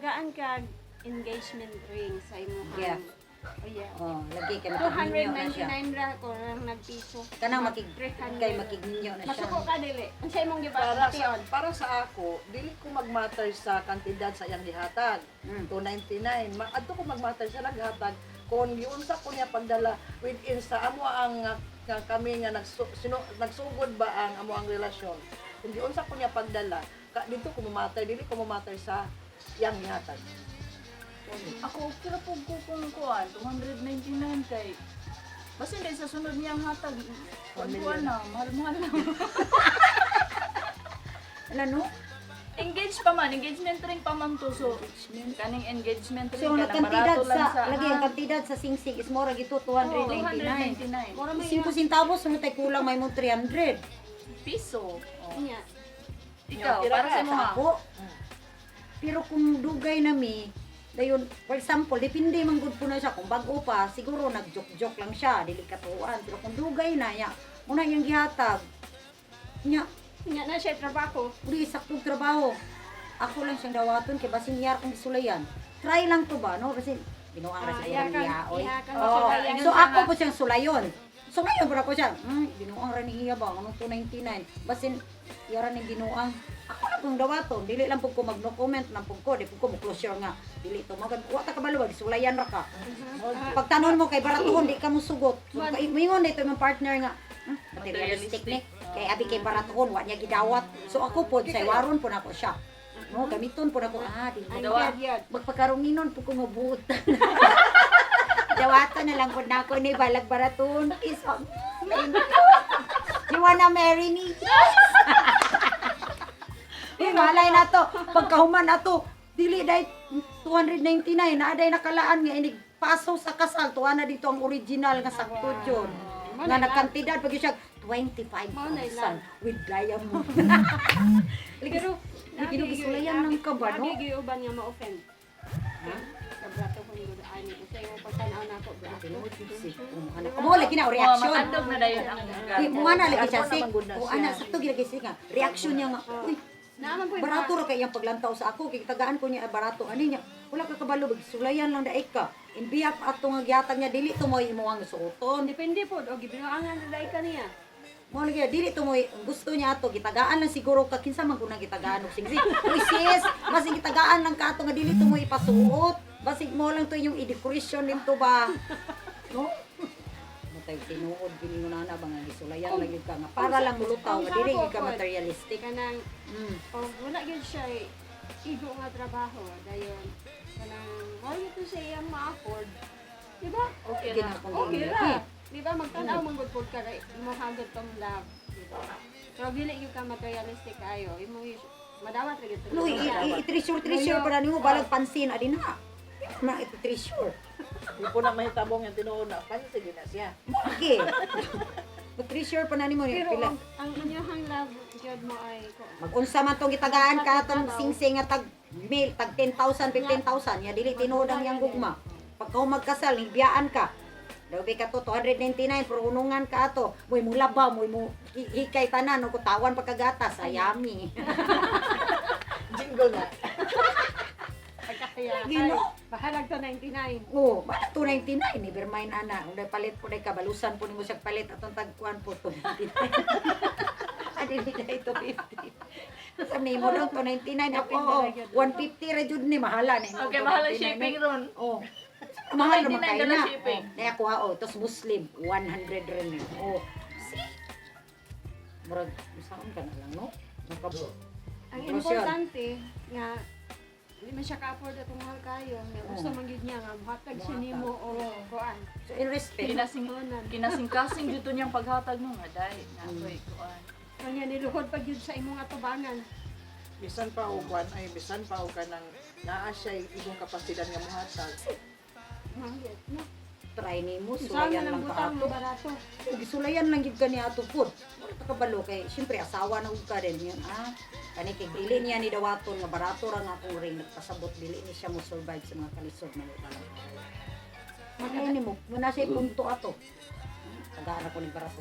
Tagaan ka engagement ring sa imong. Yeah. Oh yeah. Oh, lagi kay makigninyo na siya. 299 ra ko lang nagpiso. Kanang kay 300. makigninyo na siya. Masuko ka dili. Unsa imong Para sa ako, dili ko magmatter sa kantidad sa iyang gihatag. 299. Adto ko magmatter sa naghatag kung giunsa ko niya pagdala within sa amo ang kami nga nagsugod ba ang amo ang relasyon. Kung giunsa ko niya pagdala, dito ko mamatter, dili ko mamatter sa iyang gihatag. Ako, kira po ko kung kuhan, 299 kay. Basta hindi sa sunod niyang hatag, kuhan na, mahal-mahal na. Ala no? Engagement ring pa man to. So, kaning engagement ring So ka ang na kantidad barato lang sa lagi ang kantidad sa singsing is more gito 299. 299 Mura may 5 centavos mo tay kulang may mo 300. piso. niya. Ikaw, Tira para ka, sa mga. Ako. Pero kung dugay na mi, dayon for example, depende man gud po na siya kung bago pa, siguro nag-joke-joke lang siya, dili katuan. Pero kung dugay na ya, una yung gihatag. Nya, Niya na siya trabaho. uri saktong trabaho. Ako lang siyang dawaton kay basin yar kong gisulayan. Try lang to ba, no? Kasi binuang ra siguro Iyakan, niya, oy. iyakan Oh, sulayan. so ako po siyang sulayon. Sulayon para ko siya. Binuang ra ni iya ba anong 299. Basin yara ni binuang. Ako lang pong dawaton, dili lang po ko mag-no comment lang po ko, di po ko mo-closure nga. Dili to magad wa ta kabalo wag sulayan ra ka. Pagtanon mo kay baratuhon di ka mo sugot. So, mingon dito yung partner nga, materialistic ni. Kay abi kay baratuhon wa niya gidawat. So ako po say waron po nako siya. No, gamiton po nako di Ang dawa. yad. Magpakaronginon po ko mabuot. Dawaton na lang po nako ni balag baratuhon. Is you wanna marry me? Malay na to. Pagkahuman na to, dili dahil 299 na aday nakalaan nga inig paso sa kasal. Tuwa na dito ang original nga sakto yun. Nga nagkantidad pag siya 25,000 with diamond. Pero Ginugusulayan ng ka ba, no? Lagi uban nga ma-offend. Ha? Kabrato ko yung ani ko sayo pagtanaw na ako brato. Mo lagi na reaction. Matandog na dayon ang Mo na lagi siya sik. O ana sakto gilagay siya nga. Reaction niya nga. Uy, Naaman po yung barato ra kay iyang paglantaw sa ako kay tagaan ko niya barato ani niya. Wala ka kabalo sulayan lang daig ka. Imbiyak ato nga gihatag niya dili to mo imuang suoton. depende po og gibinuangan na dai kaniya. Mo lagi dili to mo gusto niya ato gitagaan lang siguro ka kinsa man kunang gitagaan og singsing. Uy sis, basig gitagaan lang ka ato nga dili to mo ipasuot. Basig mo lang to yung i-decoration nito ba. No? Matay tinuod gini mo na ba nga gisulayan lang yun ka nga para lang mulutaw nga dili gyud ka materialistic. Kanang Mm. wala gyud siya igo nga trabaho dayon. Kanang wala ito sa iyang ma-afford. Di ba? Okay Okay na. na kung Okay dili. ra. Di ba magtanaw man gud pod ka imo hagod tong love, di ba? Pero dili gyud ka materialistic kayo, imo madawat ra gyud. Luy, i-treasure para nimo balag pansin adin ha. Na i-treasure. Di po na mahitabong yung tinuod na pansin na siya. Okay. I-treasure pa na nimo Pero pila. ang inyong love gyud mo ay ko. Mag-unsa man tong gitagaan ka atong singsing nga tag 10,000, 15,000 ya dili tinuod ang yang gugma. Pagka magkasal, biyaan ka. Dabi ka to 299 pero unungan ka ato. Moy mo labaw, moy mo hikay tanan o kutawan pagkagatas, ayami. Jingle na. Pagkakaya Gino. bahalag to 99. Oh, bala 299 never mind ana. Unday palit po day kabalusan po nimo siya palit atong tagkuan po to. Adi di ito 50. Sa nimo lang 299 ako. 150 ra jud ni mahala ni. Okay, mahal ang shipping ron. Oh. Mahal naman 99 kayo na na. shipping. Kaya kuha oh, tos Muslim 100 rin. Oh. See? Murag saan ka na lang no? Nakabo. Ang Grocery. importante nga hindi man siya ka-afford atong mahal kayo. Nga gusto man gyud niya nga buhatag siya nimo o kuan. So in respect. Kinasing-kasing dito niyang paghatag no nga dahil na ako'y kuan. Kanya niluhod pa gyud sa imong atubangan. Bisan pa og kwan ay bisan pa og kanang naa siya imong kapasidad nga mohatag. Mahal no. Try nimo Saan sulayan lang lang butang ka ato. barato. Gisulayan lang gyud kani ato pod. Wala ta kabalo kay syempre asawa na ug ka din yan. Kani kay dili niya ni dawaton nga barato ra nga akong ring nagpasabot dili ni siya mo survive sa mga kalisod na wala. Magay nimo, muna siya punto ato. Tagaan ako ni barato.